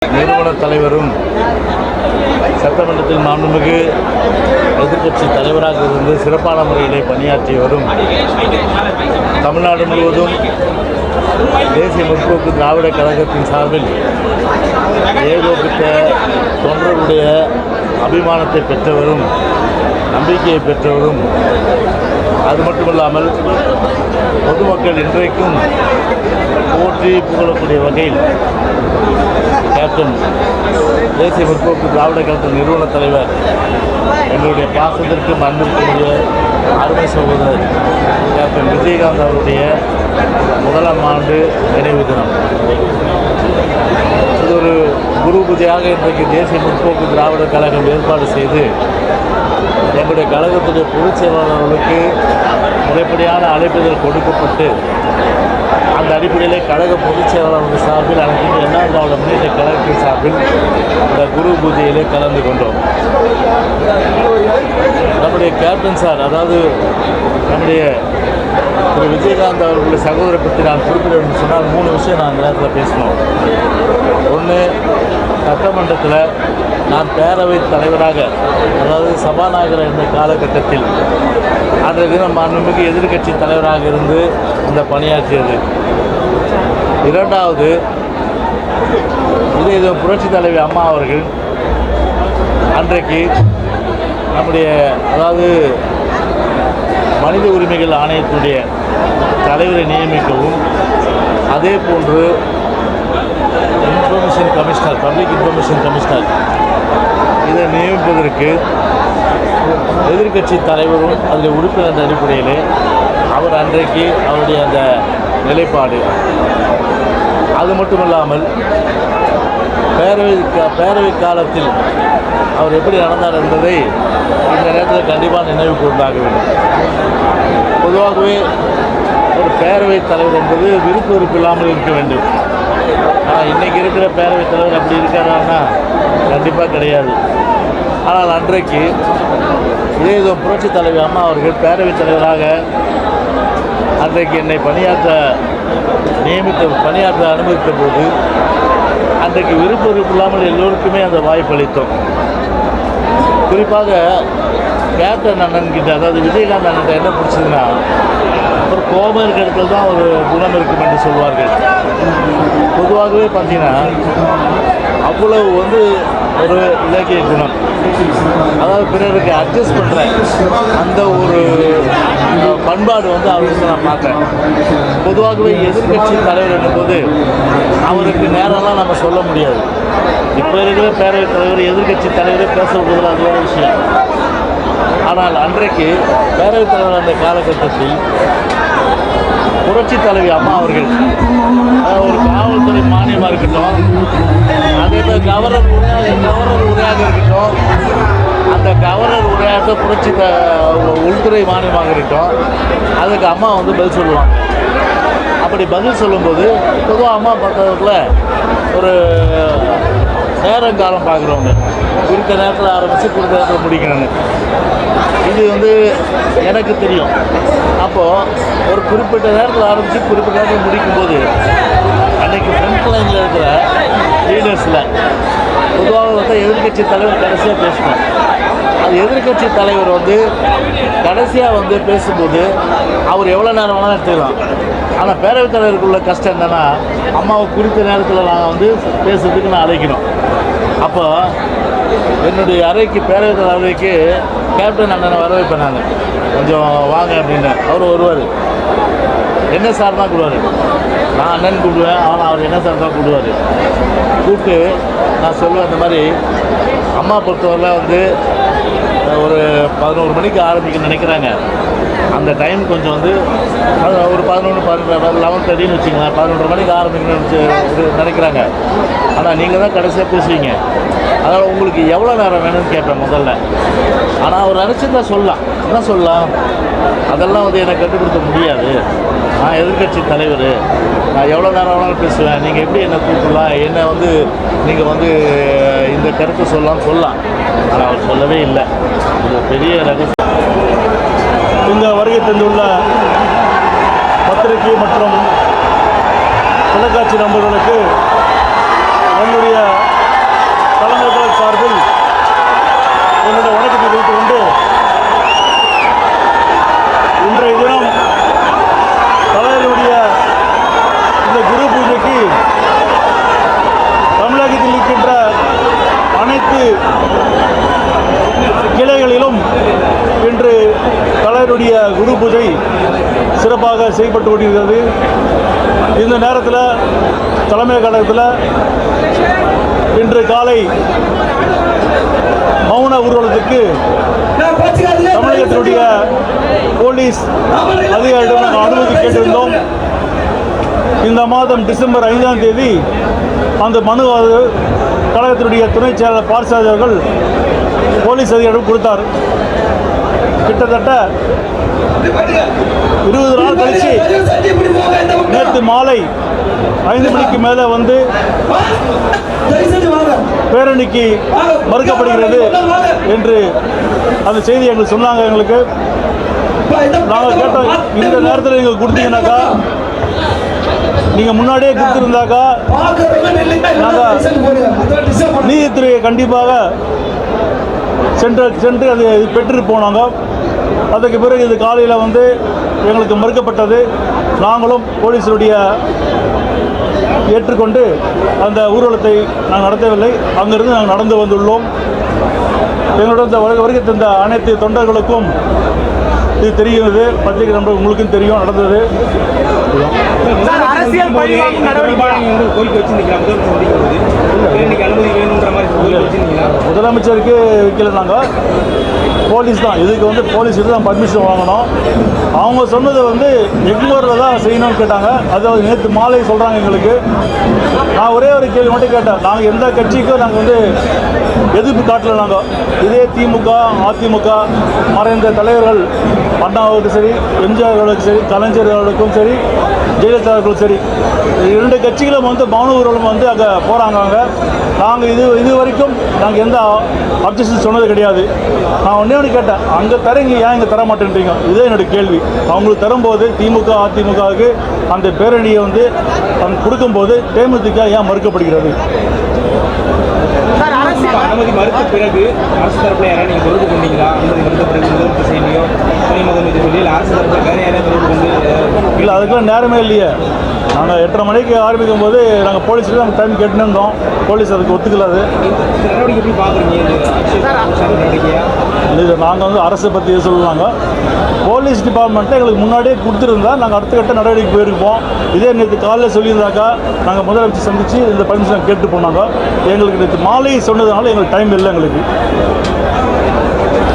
நிறுவன தலைவரும் சட்டமன்றத்தில் மாண்புமிகு எதிர்க்கட்சி தலைவராக இருந்து சிறப்பான முறையிலே பணியாற்றி வரும் தமிழ்நாடு முழுவதும் தேசிய முற்போக்கு திராவிட கழகத்தின் சார்பில் ஏகோபித்த தொண்டர்களுடைய அபிமானத்தை பெற்றவரும் நம்பிக்கையை பெற்றவரும், அது மட்டுமல்லாமல் பொதுமக்கள் இன்றைக்கும் போற்றி புகழக்கூடிய வகையில் கேப்டன் தேசிய முற்போக்கு திராவிட கழகத்தின் நிறுவன தலைவர் எங்களுடைய பாசத்திற்கு அன்பிற்குரிய அருமை சகோதரர் கேப்டன் விஜயகாந்த் அவருடைய முதலாம் ஆண்டு நினைவு தினம். இது ஒரு குரு பூஜையாக இன்றைக்கு தேசிய முற்போக்கு திராவிட கழகம் ஏற்பாடு செய்து எங்களுடைய கழகத்துடைய பொதுச் செயலாளர்களுக்கு முறைப்படியான அழைப்புதல் கொடுக்கப்பட்டு அந்த அடிப்படையில் கழக பொதுச் செயலாளர்கள் சார்பில் அனைத்து அண்ணா திராவிட முன்னேற்ற கழகத்தின் சார்பில் இந்த குரு பூஜையிலே கலந்து கொண்டோம். நம்முடைய கேப்டன் சார், அதாவது நம்முடைய திரு விஜயகாந்த் அவர்களுடைய சகோதரை பற்றி நான் குறிப்பிட வேண்டும் சொன்னால் 3 விஷயம் நான் அந்த நேரத்தில் பேசணும். ஒன்று, சட்டமன்றத்தில் நான் பேரவைத் தலைவராக, அதாவது சபாநாயகர் என்ற காலகட்டத்தில் அன்றைய தினம் மாண்புமிகு எதிர்க்கட்சி தலைவராக இருந்து இந்த பணியாற்றியது. இரண்டாவது, இது புரட்சி தலைவி அம்மா அவர்கள் அன்றைக்கு நம்முடைய, அதாவது மனித உரிமைகள் ஆணையத்தினுடைய தலைவரை நியமிக்கவும், அதே போன்று information commissioner, public information commissioner இதை நியமிப்பதற்கு எதிர்க்கட்சி தலைவரும் அதில் உறுப்பினர் அடிப்படையிலே அவர் அன்றைக்கு அவருடைய அந்த நிலைப்பாடு. அது மட்டுமல்லாமல் பேரவை காலத்தில் அவர் எப்படி நடந்தார் என்பதை இந்த நேரத்தில் கண்டிப்பாக நினைவு கூர்ந்தாக வேண்டும். பொதுவாகவே ஒரு பேரவைத் தலைவர் என்பது விருப்பு வெறுப்பு இல்லாமல் இருக்க வேண்டும். ஆனால் இன்றைக்கி இருக்கிற பேரவைத் தலைவர் அப்படி இருக்காரான்னா கண்டிப்பாக கிடையாது. ஆனால் அன்றைக்கு இதே புரட்சி தலைவி அம்மா அவர்கள் பேரவைத் தலைவராக அன்றைக்கு என்னை பணியாற்ற அனுமதித்த போது அன்றைக்கு விருப்பு வெறுப்பு இல்லாமல் எல்லோருக்குமே அந்த வாய்ப்பு அளித்தோம். குறிப்பாக கேப்டன் அண்ணன்கிட்ட, அதாவது விஜயகாந்த் அண்ணன் என்ன பிடிச்சதுன்னா, ஒரு கோபம் இருக்கிற இடத்துல தான் ஒரு குணம் இருக்கும் என்று சொல்வார்கள். பொதுவாகவே பார்த்தீங்கன்னா அவ்வளவு ஒரு இலக்கிய குணம், அதாவது பிறருக்கு அட்ஜஸ்ட் பண்ணுற அந்த ஒரு பண்பாடு அவருக்கு நான் பார்க்குறேன். பொதுவாகவே எதிர்க்கட்சி தலைவர் என்னும்போது அவருக்கு நேரம்லாம் நம்ம சொல்ல முடியாது. இப்போ இருக்கிற பேரவைத் தலைவர் எதிர்க்கட்சி தலைவரே பேச விடுவதில் அது வேறு விஷயம். ஆனால் அன்றைக்கு பேரவைத் தலைவர் அந்த காலகட்டத்தில் புரட்சி தலைவி அம்மா அவர்கள் ஒரு காவல்துறை மானியமாக இருக்கட்டும், அதே மாதிரி கவர்னர் உரையாக இருக்கட்டும், அந்த கவர்னர் உரையாக புரட்சி உள்துறை மானியமாக இருக்கட்டும், அதுக்கு அம்மா பதில் சொல்லுவாங்க. அப்படி பதில் சொல்லும்போது பொதுவாக அம்மா பார்த்ததுல ஒரு நேரங்காலம் பார்க்குறவங்க, குறித்த நேரத்தில் ஆரம்பித்து குறித்த நேரத்தில் முடிக்கணுங்க. இது எனக்கு தெரியும். அப்போது ஒரு குறிப்பிட்ட நேரத்தில் ஆரம்பித்து குறிப்பிட்ட நேரத்தில் முடிக்கும்போது அன்றைக்கி ஃப்ரண்ட் லைனில் இருக்கிற லீடர்ஸில் பொதுவாக எதிர்க்கட்சி தலைவர் கடைசியாக பேசணும். அது எதிர்க்கட்சி தலைவர் கடைசியாக பேசும்போது அவர் எவ்வளோ நேரம் வேணாலும் எடுத்துக்கலாம். ஆனால் பேரவைத் தலைவருக்குள்ள கஷ்டம் என்னென்னா, அம்மாவை குறித்த நேரத்தில் நாங்கள் பேசுறதுக்கு நான் அழைக்கணும். அப்போ என்னுடைய அறைக்கு, பேரவைத் தலைவர் அறைக்கு கேப்டன் அண்ணனை வர வைப்பேன். நான் கொஞ்சம் வாங்க அப்படின்னு அவர் வருவார். என்ன சார் தான் கூடுவார், நான் அண்ணன் கூப்பிடுவேன், ஆனால் அவர் என்ன சார் தான் கூப்பிடுவார். கூப்பிட்டு நான் சொல்லுவேன், இந்த மாதிரி அம்மா பொறுத்தவரையில் ஒரு 11 மணிக்கு ஆரம்பிக்க நினைக்கிறாங்க. அந்த டைம் கொஞ்சம் ஒரு 11:30 வச்சுங்களேன், 11:30 மணிக்கு ஆரம்பிக்கணும்னு நினைக்கிறாங்க. ஆனால் நீங்கள் தான் கடைசியாக பேசுவீங்க, அதனால் உங்களுக்கு எவ்வளோ நேரம் வேணும்னு கேட்பேன் முதல்ல. ஆனால் அவர் நினச்சிருந்தா சொல்லலாம், என்ன சொல்லலாம், அதெல்லாம் எனக்கு கட்டுப்படுத்த முடியாது. நான் எதிர்க்கட்சி தலைவர், நான் எவ்வளோ நேரம் வேணாலும் பேசுவேன், நீங்கள் எப்படி என்னை கூப்பிடலாம், என்னை நீங்கள் இந்த கருத்தை சொல்லலாம். ஆனால் அவர் சொல்லவே இல்லை. இது பெரிய ரகசியம். இந்த வருகை தந்துள்ள பத்திரிகை மற்றும் தொலைக்காட்சி நண்பர்களுக்கு என்னுடைய குரு பூஜை சிறப்பாக செய்யப்பட்டு கொண்டிருக்கிறது. இந்த நேரத்தில் தலைமை கழகத்தில் இன்று காலை மௌன ஊர்வலத்துக்கு தமிழகத்தினுடைய போலீஸ் அதிகாரிகளிடம் நாங்கள் அனுமதி கேட்டிருந்தோம். இந்த மாதம் டிசம்பர் 5ஆம் தேதி அந்த மனு கழகத்தினுடைய துணை செயலாளர் பார்சாதி அவர்கள் போலீஸ் அதிகாரிடம் கொடுத்தார். கிட்டத்தட்ட 20 நாள் கழிச்சு நேற்று மாலை 5 மணிக்கு மேலே வந்து பேரணிக்கு மறுக்கப்படுகிறது என்று அந்த செய்தி எங்களுக்கு சொன்னாங்க. எங்களுக்கு நாங்கள் கேட்டோம், இந்த நேரத்தில் நீங்கள் கொடுத்தீங்கன்னாக்கா, நீங்கள் முன்னாடியே கொடுத்துருந்தாக்கா நாங்கள் நீதித்துறையை கண்டிப்பாக சென்று அது பெற்று போனாங்க. அதுக்கு பிறகு இது காலையில் வந்து எங்களுக்கு மறுக்கப்பட்டது. நாங்களும் போலீஸருடைய ஏற்றுக்கொண்டு அந்த ஊர்வலத்தை நாங்கள் நடத்தவில்லை. அங்கிருந்து நாங்கள் நடந்து வந்துள்ளோம். எங்களுடைய வருகை தந்த அனைத்து தொண்டர்களுக்கும் இது தெரிகிறது. பத்திரிகை நண்பர்கள் உங்களுக்கும் தெரியும் நடந்தது. அரசியல் பழிவாங்கும் நடவடிக்கை கோரிக்கை வச்சிருந்தீங்களா? அனுமதி வேணுன்ற மாதிரி முதலமைச்சருக்கு வைக்கல, நாங்கள் போலீஸ் தான் இதுக்கு வந்து போலீஸ்கிட்ட தான் பர்மிஷன் வாங்கணும். அவங்க சொன்னது வந்து எக்மோரில் தான் செய்யணும்னு கேட்டாங்க. அதாவது நேற்று மாலை சொல்கிறாங்க எங்களுக்கு. நான் ஒரே ஒரு கேள்வி மட்டும் கேட்டேன், நாங்கள் எந்த கட்சிக்கும் நாங்கள் வந்து எதிர்ப்பு காட்டல. நாங்கள் இதே திமுக அதிமுக மறைந்த தலைவர்கள் அண்ணாவுக்கும் சரி, எம்ஜிஆர் அவர்களுக்கும் சரி, கலைஞர் அவர்களுக்கும் சரி, ஜெயலலிதா அவர்களுக்கும் சரி, 2 கட்சிகளும் வந்து மௌன ஊர்வலம் வந்து அங்கே போகிறாங்க. நாங்கள் இது வரைக்கும் நாங்கள் எந்த அப்ஜெக்ஷன் சொன்னது கிடையாது. நான் ஒன்றே கேட்டேன், அங்கே தரீங்க, ஏன் இங்கே தர மாட்டேன்றீங்க? இதே என்னுடைய கேள்வி. அவங்களுக்கு தரும்போது திமுக அதிமுகவுக்கு அந்த பேரணியை வந்து அவங்க கொடுக்கும்போது தேமுதிக ஏன் மறுக்கப்படுகிறது? அனுமதி மறுத்த பிறகு அரசு தரப்புல யாராவது நீங்கள் தொடர்பு கொண்டீங்களா? அனுமதி மறுத்த பிறகு முதலமைச்சர் செய்யலையோ துணை முதலமைச்சர் சொல்லி அரசு தரப்புல வேறு யாராவது தொடர்பு கொண்டு இல்லை, அதுக்கெல்லாம் நேரமே இல்லையே. நாங்கள் 8:30 மணிக்கு ஆரம்பிக்கும் போது நாங்கள் போலீஸுக்கு நாங்கள் டைம் கேட்டுன்னு இருந்தோம். போலீஸ் அதுக்கு ஒத்துக்கலாது. நடவடிக்கை எப்படி பார்க்குறீங்க? இது நாங்கள் வந்து அரசை பற்றி சொல்லலாங்க. போலீஸ் டிபார்ட்மெண்ட்டை எங்களுக்கு முன்னாடியே கொடுத்துருந்தா நாங்கள் அடுத்த கட்ட நடவடிக்கை போயிருப்போம். இதே நேற்று காலையில் சொல்லியிருந்தாக்கா நாங்கள் முதலமைச்சர் சந்தித்து இந்த பர்மிஷன் கேட்டு போனாங்க. எங்களுக்கு நேற்று மாலை சொன்னதுனால எங்களுக்கு டைம் இல்லை எங்களுக்கு.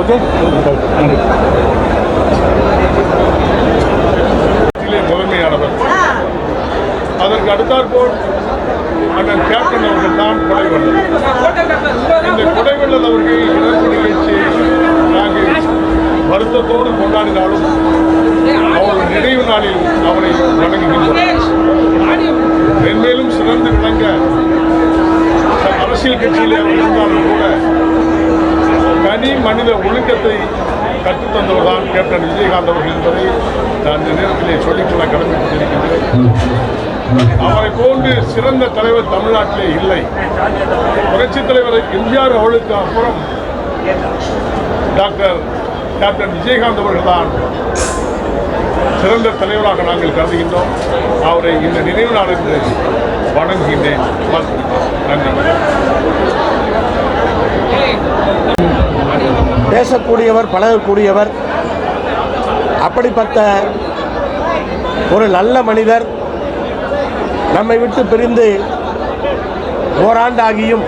ஓகே, நன்றி. முதன்மையானவர். அதற்கு அடுத்தாற்போல் அண்ணன் கேப்டன் அவர்கள் தான் கொடைவள்ளல். இந்த கொடைவள்ளல் அவர்கள் இறப்பு நிகழ்ச்சியை நாங்கள் வருத்தத்தோடு கொண்டாடினாலும் அவரது நினைவு நாளில் அவரை வணங்குகின்றோம். மென்மேலும் சிறந்து விளங்க அரசியல் கட்சியிலே அவர் இருந்தாலும் கூட தனி மனித ஒழுக்கத்தை கற்றுத்தந்தவர் தான் கேப்டன் விஜயகாந்த் அவர்கள் என்பதை நான் இந்த நேரத்திலே சொல்லிக்கொள்ள கடமைப்பட்டிருக்கின்றேன். அவரை போன்று சிறந்த தலைவர் தமிழ்நாட்டிலே இல்லை. புரட்சித் தலைவர் எம்ஜிஆர் அவர்களுக்கு அப்புறம் டாக்டர் கேப்டன் விஜயகாந்த் அவர்கள் தான் சிறந்த தலைவராக நாங்கள் கருதுகின்றோம். அவரை இந்த நினைவு நாள் என்று வணங்குகின்றேன். நன்றி. பேசக்கூடியவர், பழகக்கூடியவர், அப்படிப்பட்ட ஒரு நல்ல மனிதர் நம்மை விட்டு பிரிந்து ஓராண்டாகியும்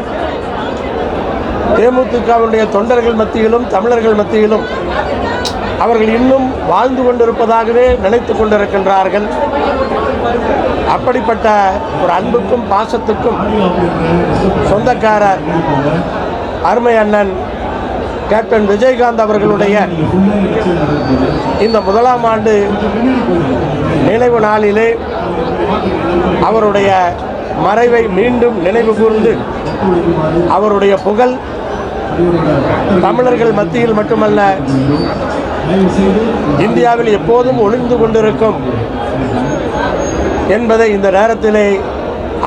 தேமுதிகவுடைய தொண்டர்கள் மத்தியிலும் தமிழர்கள் மத்தியிலும் அவர்கள் இன்னும் வாழ்ந்து கொண்டிருப்பதாகவே நினைத்து கொண்டிருக்கின்றார்கள். அப்படிப்பட்ட ஒரு அன்புக்கும் பாசத்துக்கும் சொந்தக்காரர் அருமை அண்ணன் கேப்டன் விஜயகாந்த் அவர்களுடைய இந்த 1ஆம் ஆண்டு நினைவு நாளிலே அவருடைய மறைவை மீண்டும் நினைவு கூர்ந்து அவருடைய புகழ் தமிழர்கள் மத்தியில் மட்டுமல்ல இந்தியாவில் எப்போதும் ஒளிந்து கொண்டிருக்கும் என்பதை இந்த நேரத்திலே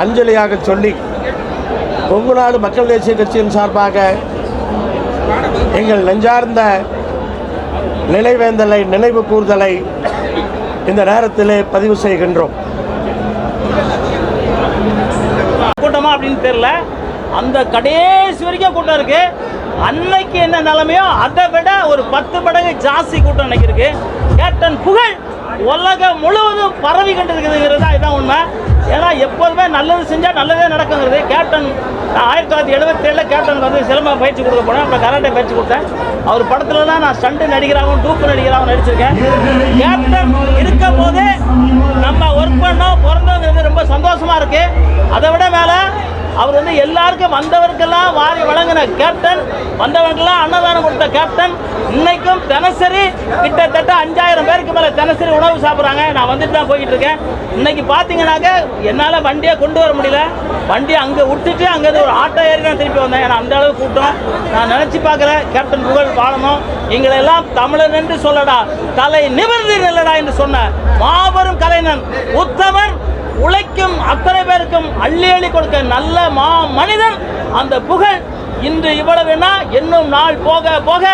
அஞ்சலியாக சொல்லி கொங்கு நாடு மக்கள் தேசிய கட்சியின் சார்பாக எங்கள் நெஞ்சார்ந்த நினைவேந்தலை நினைவு கூர்தலை இந்த நேரத்திலே பதிவு செய்கின்றோம். கூட்டமா அப்படின்னு தெரியல, அந்த கடைசி வரைக்கும் கூட்டம் இருக்கு. அன்னைக்கு என்ன நிலைமையோ அதை விட ஒரு 10 மடங்கு ஜாஸ்தி கூட்டம் இன்னைக்கு இருக்கு. கேப்டன் புகழ் உலகம் முழுவதும் பரவி கொண்டிருக்குதுங்கிறது தான் இதுதான் உண்மை. ஏன்னா எப்போதுமே நல்லது செஞ்சால் நல்லதே நடக்குங்கிறது. கேப்டன் நான் 1977 கேப்டனுக்கு வந்து சிலம்ப பயிற்சி கொடுக்க போனேன். அப்புறம் கராட்டே பயிற்சி கொடுத்தேன். அவர் படத்தில் தான் நான் ஸ்டண்ட் நடிகராகவும் டூப்பு நடிகராகவும் நடிச்சிருக்கேன். கேப்டன் இருக்கும் போதே நம்ம ஒர்க் பண்ணோம் பிறந்தோங்கிறது ரொம்ப சந்தோஷமாக இருக்குது. அதை விட மேலே அவர் வந்து எல்லாருக்கும் வந்தவருக்கெல்லாம் வாரி வழங்கின கேப்டன், வந்தவருக்கெல்லாம் அன்னதானம் கொடுத்த கேப்டன். இன்னைக்கும் தினசரி கிட்டத்தட்ட 5000 பேருக்கு மேலே தினசரி உணவு சாப்பிட்றாங்க. நான் வந்துட்டு தான் போய்கிட்டு இருக்கேன். இன்னைக்கு பார்த்தீங்கன்னாக்க என்னால் வண்டியை கொண்டு வர முடியல. வண்டியை அங்கே விட்டுட்டு அங்கேருந்து ஒரு ஆட்டோ ஏறி நான் திருப்பி வந்தேன். ஏன்னா அந்த அளவுக்கு கூட்டம். நான் நினச்சி பார்க்குறேன் கேப்டன் புகழ் வாழணும். எங்களை எல்லாம் தமிழன் என்று சொல்லடா, தலை நிமிர்ந்து நில்லடா என்று சொன்ன மாபெரும் கலைஞன், உத்தமன், உழைக்கும் அத்தனை பேருக்கும் அள்ளி அள்ளி கொடுக்க நல்ல மனிதன் அந்த புகழ். இன்று இவ்வளவுனா இன்னும் நாள் போக போக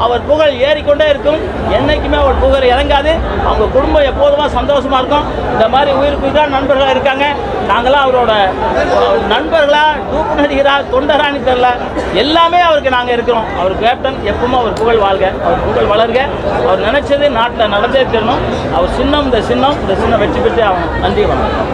அவர் புகழ் ஏறிக்கொண்டே இருக்கும். என்னைக்குமே அவர் புகழ் இறங்காது. அவங்க குடும்பம் எப்போதுமே சந்தோஷமாக இருக்கும். இந்த மாதிரி உயிருக்குதான் நண்பர்களாக இருக்காங்க. நாங்களாம் அவரோட நண்பர்களா, டூப்பு நடிகரா, தொண்டராணி தெரியல, எல்லாமே அவருக்கு நாங்கள் இருக்கிறோம். அவர் கேப்டன் எப்பவுமே அவர் புகழ் வாழ்க, அவர் புகழ் வளர்க. அவர் நினைச்சது நாட்டில் நடந்தே தரணும். அவர் சின்னம் இந்த சின்னம் வெற்றி பெற்றே ஆகணும். நன்றி, வணக்கம்.